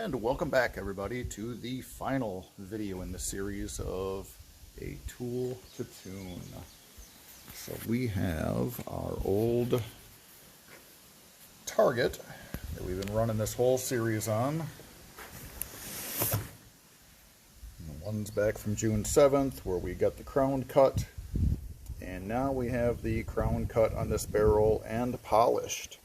And welcome back, everybody, to the final video in the series of A Tool to Tune. So we have our old target that we've been running this whole series on. The one's back from June 7th where we got the crown cut. And now we have the crown cut on this barrel and polished.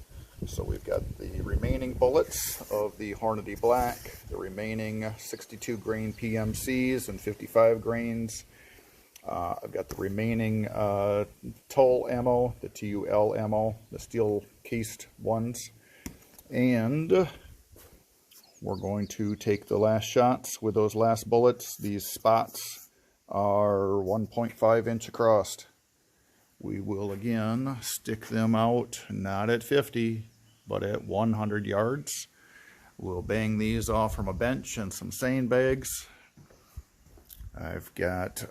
So we've got the remaining bullets of the Hornady Black, the remaining 62 grain PMCs and 55 grains. I've got the remaining TUL ammo, the TUL ammo, the steel cased ones. And we're going to take the last shots with those last bullets. These spots are 1.5 inch across. We will again stick them out, not at 50, but at 100 yards. We'll bang these off from a bench and some sandbags. I've got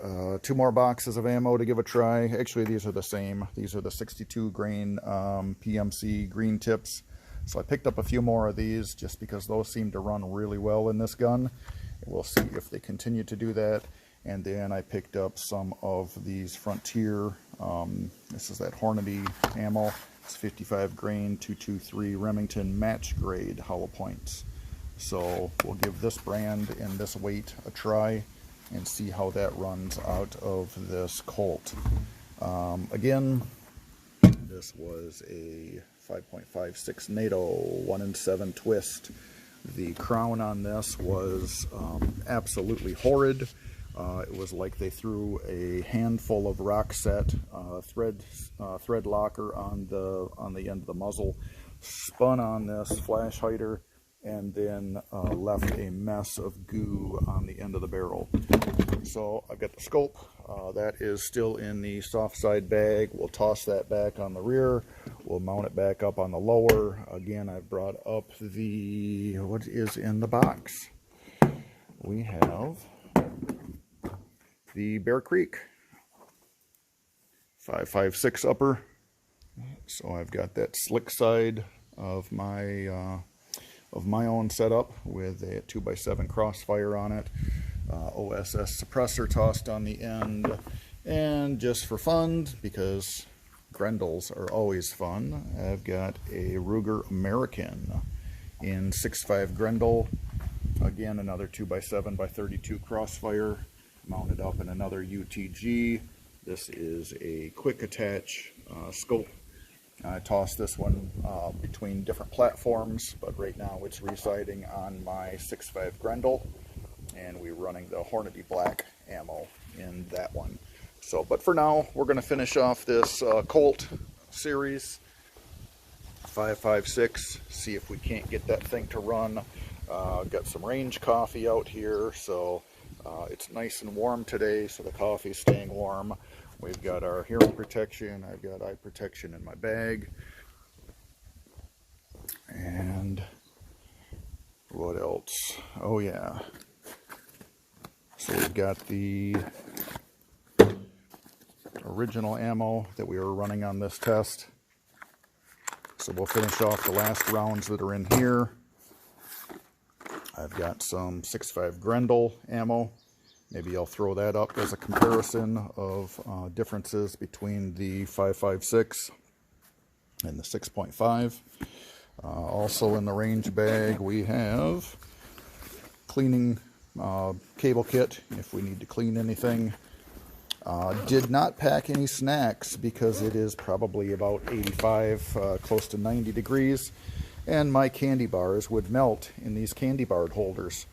2 more boxes of ammo to give a try. Actually, these are the same. These are the 62 grain PMC green tips. So I picked up a few more of these just because those seem to run really well in this gun. We'll see if they continue to do that. And then I picked up some of these Frontier, this is that Hornady ammo. It's 55 grain 223 Remington match grade hollow points. So we'll give this brand and this weight a try and see how that runs out of this Colt. Again, this was a 5.56 NATO 1-in-7 twist. The crown on this was absolutely horrid. It was like they threw a handful of rock set thread locker on the end of the muzzle, spun on this flash hider, and then left a mess of goo on the end of the barrel. So I've got the scope. That is still in the soft side bag. We'll toss that back on the rear. We'll mount it back up on the lower. Again, I've brought up what is in the box. We have the Bear Creek 5.56 upper. So I've got that slick side of my own setup with a 2x7 crossfire on it. OSS suppressor tossed on the end, and just for fun, because Grendels are always fun, I've got a Ruger American in 6.5 Grendel. Again, another 2x7x32 crossfire, mounted up in another UTG. This is a quick attach scope. I tossed this one between different platforms, but right now it's residing on my 6.5 Grendel, and we're running the Hornady Black ammo in that one. So, but for now, we're going to finish off this Colt series 5.56, see if we can't get that thing to run. Got some range coffee out here, so it's nice and warm today, so the coffee's staying warm. We've got our hearing protection. I've got eye protection in my bag. And what else? Oh yeah. So we've got the original ammo that we were running on this test. So we'll finish off the last rounds that are in here. I've got some 6.5 Grendel ammo. Maybe I'll throw that up as a comparison of differences between the 5.56 and the 6.5. Also in the range bag we have cleaning cable kit if we need to clean anything. Did not pack any snacks because it is probably about 85, close to 90 degrees. And my candy bars would melt in these candy bar holders.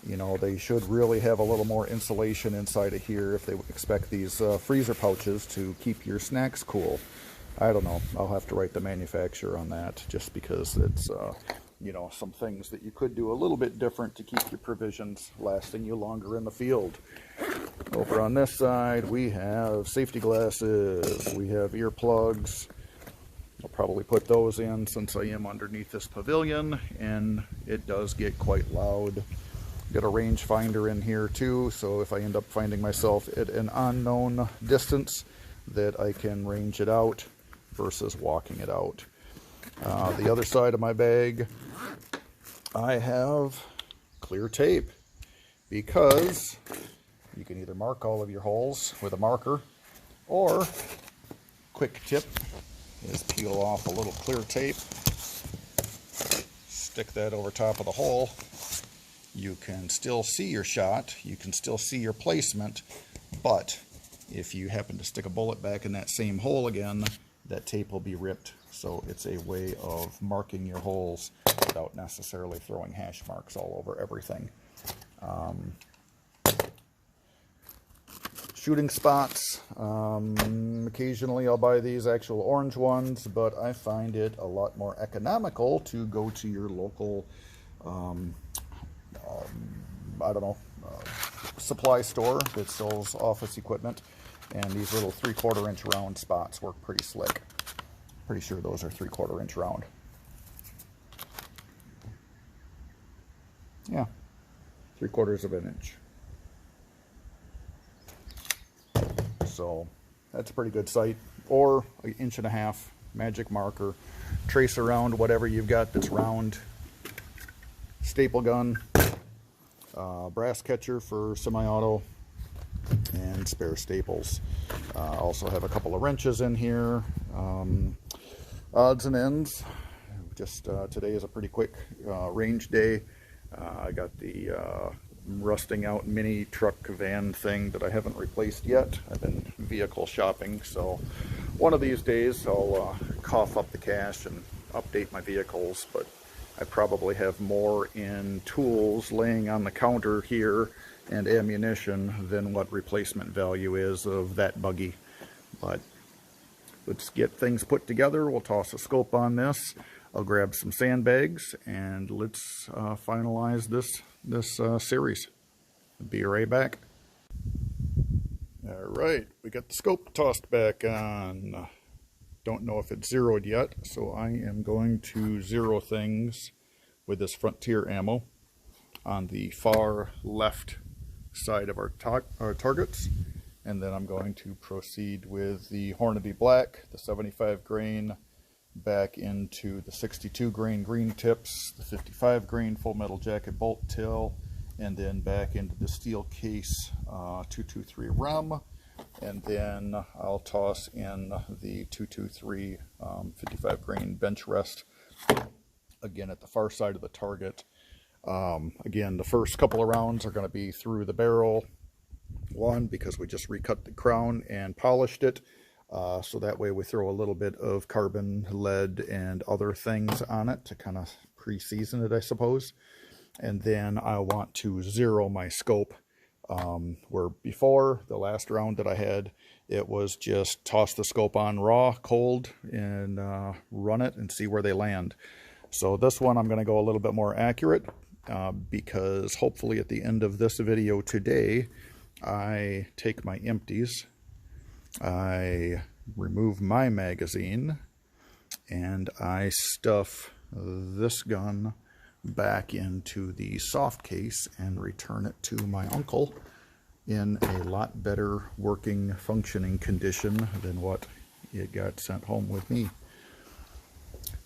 You know, they should really have a little more insulation inside of here if they expect these freezer pouches to keep your snacks cool. I don't know. I'll have to write the manufacturer on that, just because it's, you know, some things that you could do a little bit different to keep your provisions lasting you longer in the field. Over on this side, we have safety glasses. We have earplugs. I'll probably put those in since I am underneath this pavilion, and it does get quite loud. Got a range finder in here too, so if I end up finding myself at an unknown distance, that I can range it out versus walking it out. The other side of my bag, I have clear tape, because you can either mark all of your holes with a marker, or quick tip is peel off a little clear tape, stick that over top of the hole. You can still see your shot, you can still see your placement, but if you happen to stick a bullet back in that same hole again, that tape will be ripped. So it's a way of marking your holes without necessarily throwing hash marks all over everything. Shooting spots, occasionally I'll buy these actual orange ones, but I find it a lot more economical to go to your local I don't know, supply store that sells office equipment, and these little 3/4 inch round spots work pretty slick. Pretty sure those are 3/4 inch round. Yeah, 3/4 of an inch. So that's a pretty good sight. Or an 1.5 inch magic marker. Trace around whatever you've got that's round. Staple gun. Brass catcher for semi-auto, and spare staples. Also have a couple of wrenches in here, odds and ends. Just today is a pretty quick range day. I got the rusting out mini truck van thing that I haven't replaced yet. I've been vehicle shopping, so one of these days I'll cough up the cash and update my vehicles, but I probably have more in tools laying on the counter here and ammunition than what replacement value is of that buggy. But let's get things put together. We'll toss a scope on this. I'll grab some sandbags and let's finalize this series. I'll be right back. All right, we got the scope tossed back on. Don't know if it's zeroed yet, so I am going to zero things with this Frontier ammo on the far left side of our targets, and then I'm going to proceed with the Hornady Black, the 75 grain, back into the 62 grain green tips, the 55 grain Full Metal Jacket bolt till, and then back into the steel case 223 REM. And then I'll toss in the 223 55 grain bench rest, again at the far side of the target. Again, the first couple of rounds are going to be through the barrel. One, because we just recut the crown and polished it, so that way we throw a little bit of carbon, lead, and other things on it to kind of pre-season it, I suppose. And then I want to zero my scope. Where before, the last round that I had, it was just toss the scope on raw, cold, and run it and see where they land. So this one I'm going to go a little bit more accurate, because hopefully at the end of this video today, I take my empties, I remove my magazine, and I stuff this gun back into the soft case and return it to my uncle in a lot better working, functioning condition than what it got sent home with me.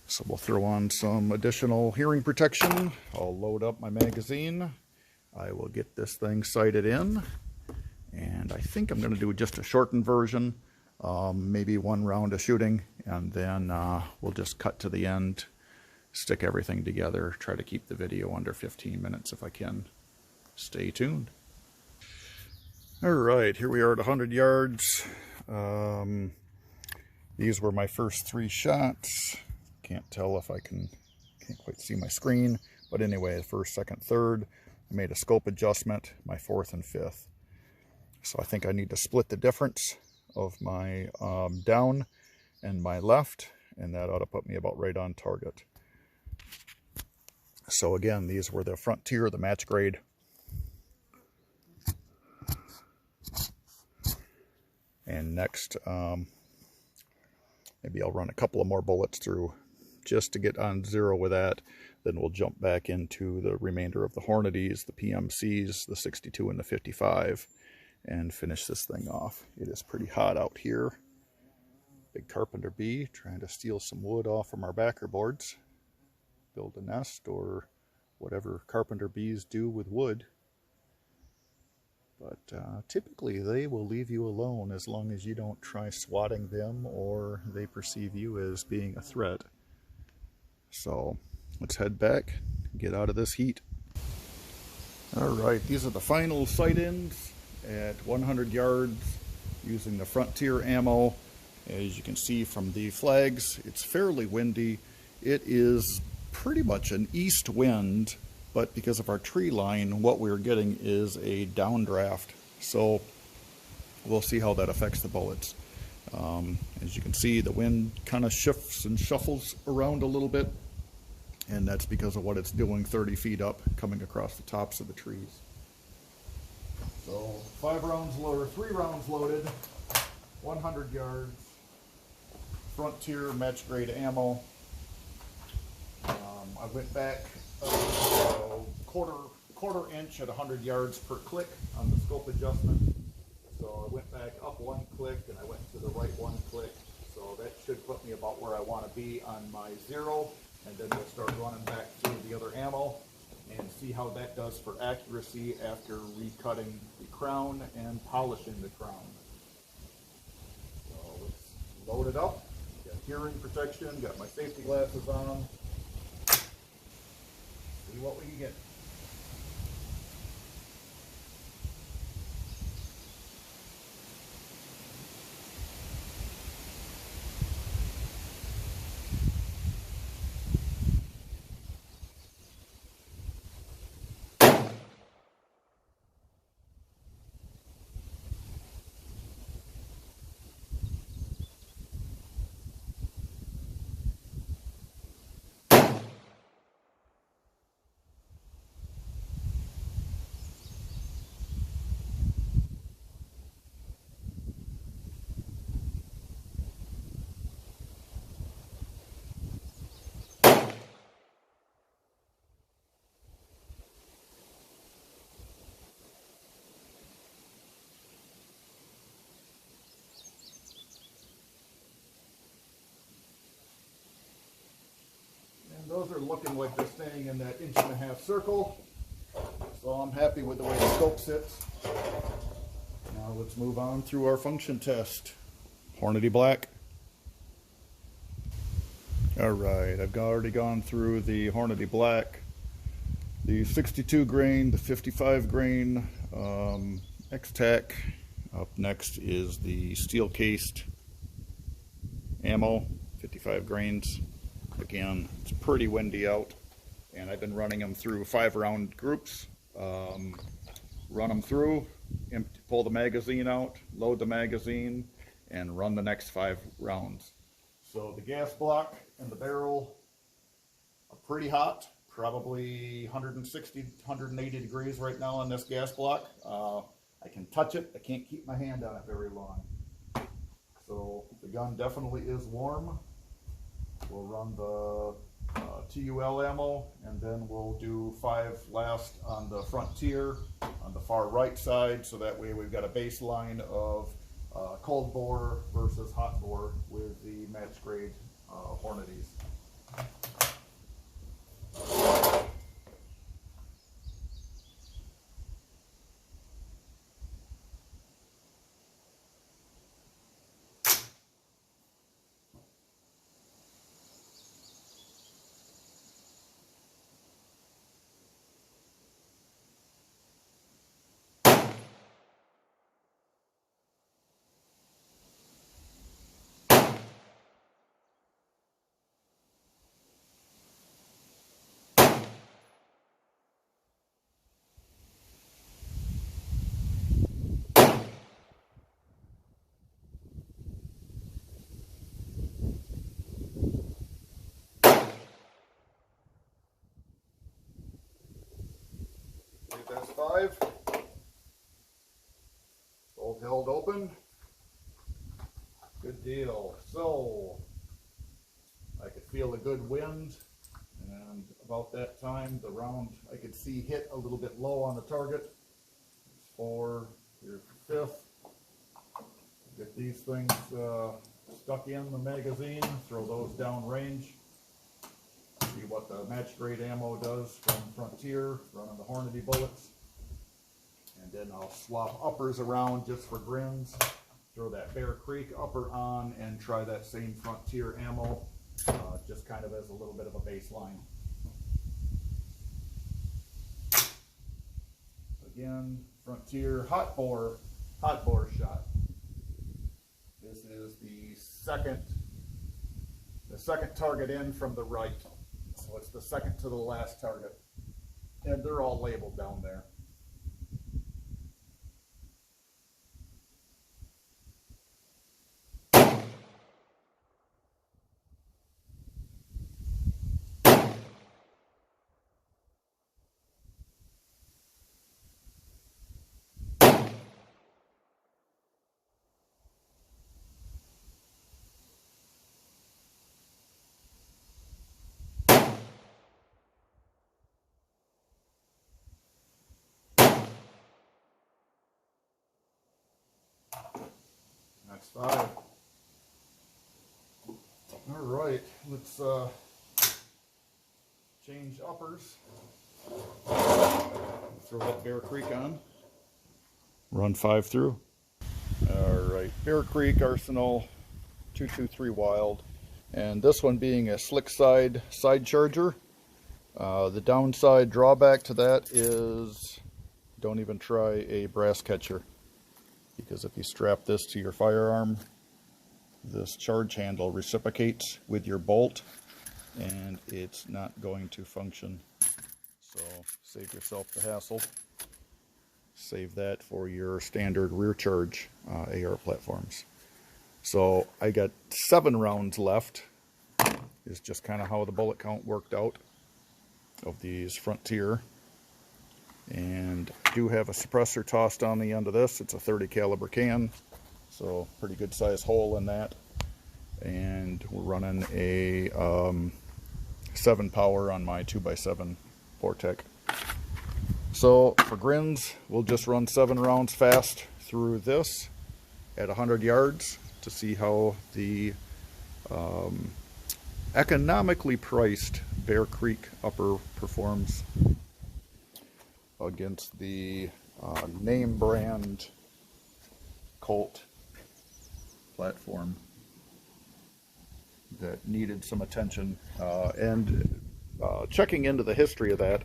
So we'll throw on some additional hearing protection. I'll load up my magazine. I will get this thing sighted in, and I think I'm going to do just a shortened version, maybe one round of shooting, and then we'll just cut to the end, stick everything together, try to keep the video under 15 minutes if I can. Stay tuned. Alright, here we are at 100 yards. These were my first 3 shots. Can't tell if I can't quite see my screen, but anyway, the first, second, third. I made a scope adjustment, my 4th and 5th. So I think I need to split the difference of my down and my left, and that ought to put me about right on target. So again, these were the Frontier, the match grade. And next, maybe I'll run a couple of more bullets through just to get on zero with that. Then we'll jump back into the remainder of the Hornadies, the PMCs, the 62 and the 55, and finish this thing off. It is pretty hot out here. Big carpenter bee trying to steal some wood off from our backer boards. Build a nest or whatever carpenter bees do with wood. But typically they will leave you alone as long as you don't try swatting them or they perceive you as being a threat. So let's head back, get out of this heat. Alright, these are the final sight-ins at 100 yards using the Frontier ammo. As you can see from the flags, it's fairly windy. It is pretty much an east wind, but because of our tree line, what we're getting is a downdraft. So we'll see how that affects the bullets. As you can see, the wind kind of shifts and shuffles around a little bit, and that's because of what it's doing 30 feet up, coming across the tops of the trees. So 3 rounds loaded, 100 yards, Frontier match grade ammo. I went back quarter inch at 100 yards per click on the scope adjustment. So I went back up 1 click and I went to the right 1 click. So that should put me about where I want to be on my 0. And then we'll start running back through the other ammo and see how that does for accuracy after recutting the crown and polishing the crown. So let's load it up. Got hearing protection, got my safety glasses on. See what we can get. Those are looking like they're staying in that 1.5 inch circle. So I'm happy with the way the scope sits. Now let's move on through our function test. Hornady black. Alright, I've already gone through the Hornady black, the 62 grain, the 55 grain, X-Tac. Up next is the steel cased ammo, 55 grains. Again, it's pretty windy out, and I've been running them through 5-round groups. Run them through, pull the magazine out, load the magazine, and run the next 5 rounds. So the gas block and the barrel are pretty hot, probably 160, 180 degrees right now on this gas block. I can touch it, I can't keep my hand on it very long. So the gun definitely is warm. We'll run the TUL ammo, and then we'll do 5 last on the Frontier on the far right side, so that way we've got a baseline of cold bore versus hot bore with the match grade Hornadies. That's 5. Both held open. Good deal. So I could feel a good wind, and about that time the round I could see hit a little bit low on the target. 4, here's the 5th. Get these things stuck in the magazine, throw those down range. See what the match grade ammo does from Frontier, running the Hornady bullets. And then I'll swap uppers around just for grins. Throw that Bear Creek upper on and try that same Frontier ammo, just kind of as a little bit of a baseline. Again, Frontier hot bore shot. This is the second target in from the right. So it's the second to the last target. And they're all labeled down there. That's 5. All right, let's change uppers. Throw that Bear Creek on. Run 5 through. All right, Bear Creek Arsenal 223 Wild. And this one being a slick side charger. The downside drawback to that is don't even try a brass catcher. Because if you strap this to your firearm, this charge handle reciprocates with your bolt and it's not going to function. So save yourself the hassle. Save that for your standard rear charge AR platforms. So I got 7 rounds left, is just kind of how the bullet count worked out of these Frontier. And I do have a suppressor tossed on the end of this. It's a 30 caliber can, so pretty good size hole in that. And we're running a 7 power on my 2x7 Vortec. So for grins, we'll just run 7 rounds fast through this at 100 yards to see how the economically priced Bear Creek upper performs against the name brand COLT platform that needed some attention. And checking into the history of that,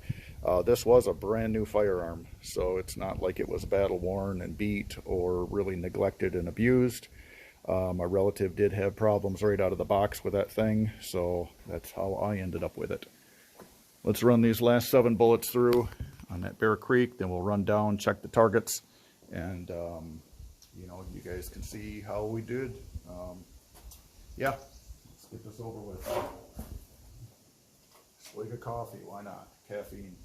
this was a brand new firearm, so it's not like it was battle worn and beat or really neglected and abused. My relative did have problems right out of the box with that thing, so that's how I ended up with it. Let's run these last 7 bullets through on that Bear Creek, then we'll run down, check the targets, and you know, you guys can see how we did. Yeah, let's get this over with. Swig of coffee, why not? Caffeine.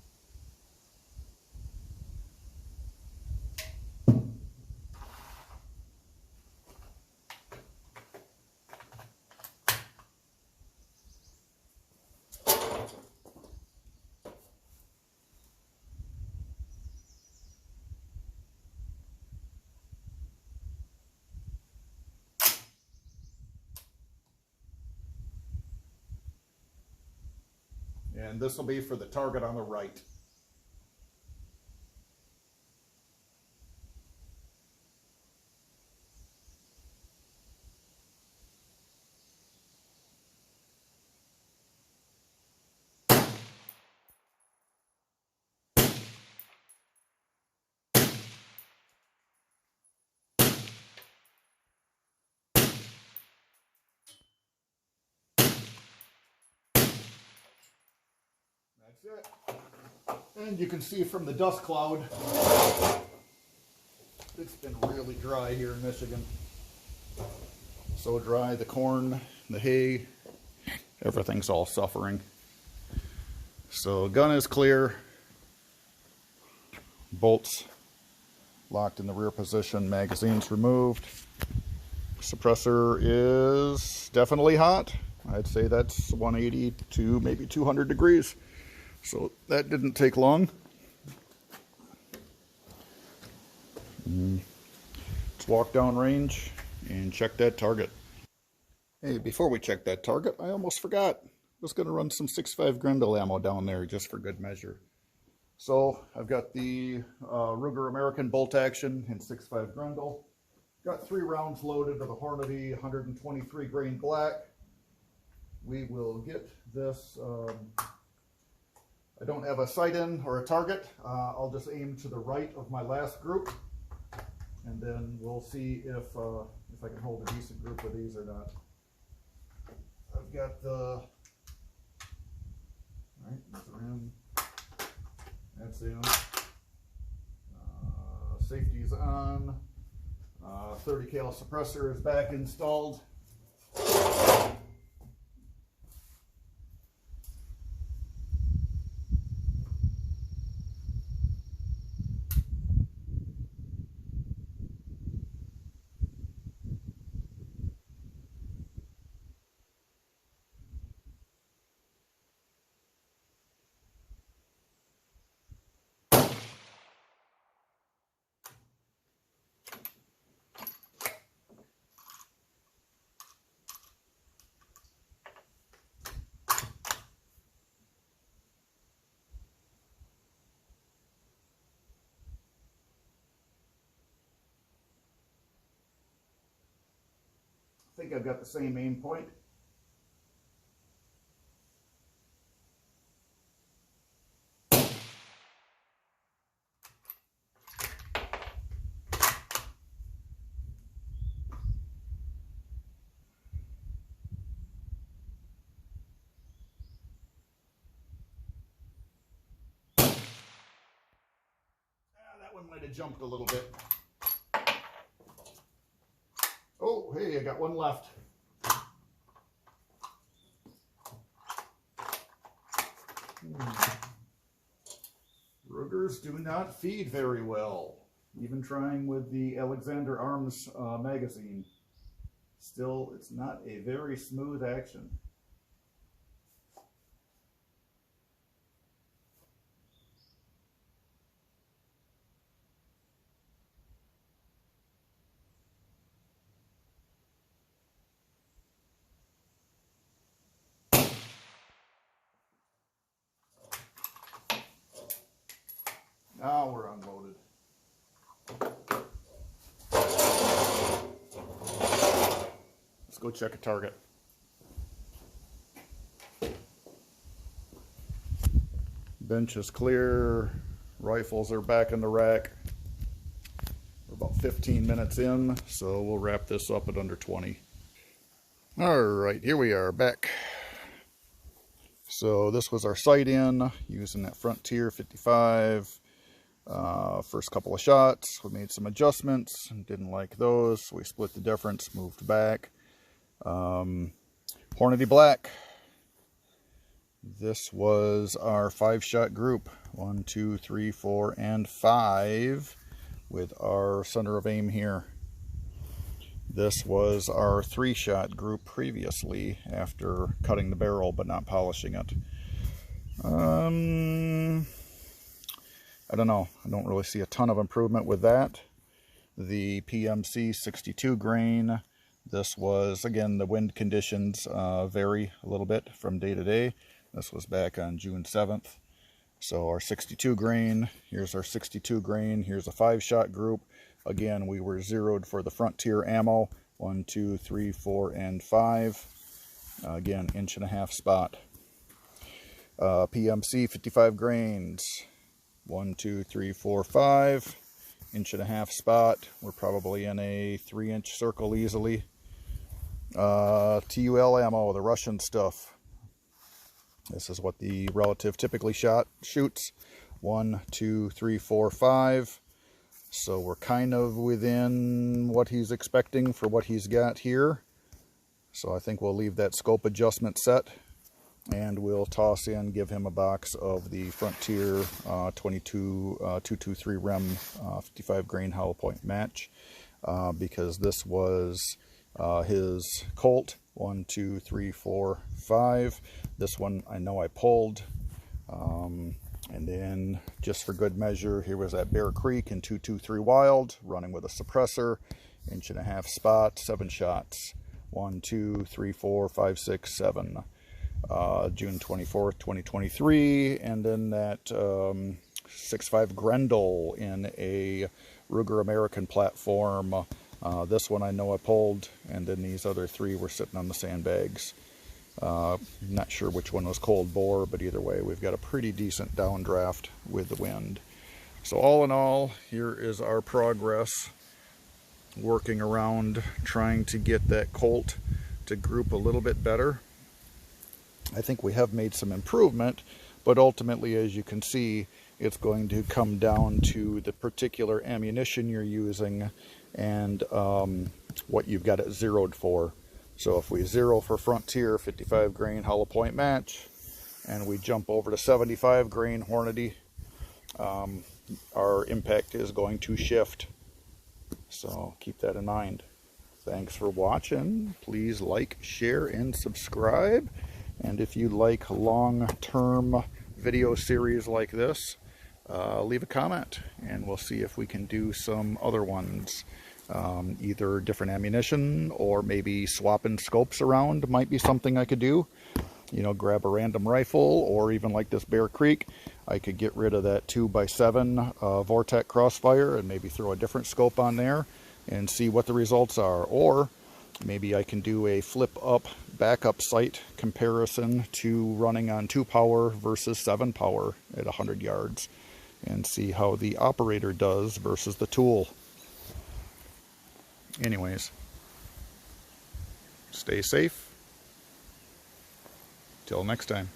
And this will be for the target on the right. That's it. And you can see from the dust cloud, it's been really dry here in Michigan. So dry, the corn, the hay, everything's all suffering. So gun is clear. Bolts locked in the rear position, magazines removed. Suppressor is definitely hot. I'd say that's 180 to maybe 200 degrees. So that didn't take long. Let's walk down range and check that target. Hey, before we check that target, I almost forgot. Just going to run some 6.5 Grendel ammo down there just for good measure. So I've got the Ruger American bolt action in 6.5 Grendel. Got 3 rounds loaded of the Hornady 123 grain black. We will get this. I don't have a sight in or a target. I'll just aim to the right of my last group, and then we'll see if I can hold a decent group of these or not. I've got the. All right, that's in. That's in. Safety's on. 30 cal suppressor is back installed. I think I've got the same aim point. That one might have jumped a little bit. Oh, hey, I got one left. Rugers do not feed very well. Even trying with the Alexander Arms magazine. Still, it's not a very smooth action. Now we're unloaded. Let's go check a target. Bench is clear. Rifles are back in the rack. We're about 15 minutes in, so we'll wrap this up at under 20. All right, here we are back. So this was our sight in using that Frontier 55. First couple of shots, we made some adjustments, didn't like those, so we split the difference, moved back. Hornady Black. This was our 5-shot group, 1, 2, 3, 4, and 5, with our center of aim here. This was our 3-shot group previously, after cutting the barrel but not polishing it. I don't know. I don't really see a ton of improvement with that. The PMC 62 grain. This was, again, the wind conditions vary a little bit from day to day. This was back on June 7th. So our 62 grain, here's our 62 grain. Here's a 5-shot group. Again, we were zeroed for the Frontier ammo. 1, 2, 3, 4, and 5. Again, 1.5-inch spot. PMC 55 grains. 1, 2, 3, 4, 5. 1.5-inch spot. We're probably in a 3-inch circle easily. TUL ammo, the Russian stuff. This is what the relative typically shoots. 1, 2, 3, 4, 5. So we're kind of within what he's expecting for what he's got here. So I think we'll leave that scope adjustment set. And we'll toss in, give him a box of the Frontier 223 Rem 55 grain hollow point match, because this was his Colt 1, 2, 3, 4, 5. This one I know I pulled, and then just for good measure, here was that Bear Creek in 223 Wild, running with a suppressor, 1.5-inch spot, 7 shots, 1, 2, 3, 4, 5, 6, 7. June 24th, 2023, and then that 6.5 Grendel in a Ruger American platform. This one I know I pulled, and then these other three were sitting on the sandbags. Not sure which one was cold bore, but either way, we've got a pretty decent downdraft with the wind. So all in all, here is our progress, working around trying to get that Colt to group a little bit better. I think we have made some improvement, but ultimately, as you can see, it's going to come down to the particular ammunition you're using and what you've got it zeroed for. So if we zero for Frontier 55 grain hollow point match, and we jump over to 75 grain Hornady, our impact is going to shift. So keep that in mind. Thanks for watching. Please like, share, and subscribe. And if you like long-term video series like this, leave a comment, and we'll see if we can do some other ones. Either different ammunition, or maybe swapping scopes around might be something I could do. You know, grab a random rifle, or even like this Bear Creek, I could get rid of that 2x7 Vortec Crossfire and maybe throw a different scope on there and see what the results are. Or maybe I can do a flip-up backup sight comparison to running on 2 power versus 7 power at 100 yards and see how the operator does versus the tool. Anyways, stay safe. Till next time.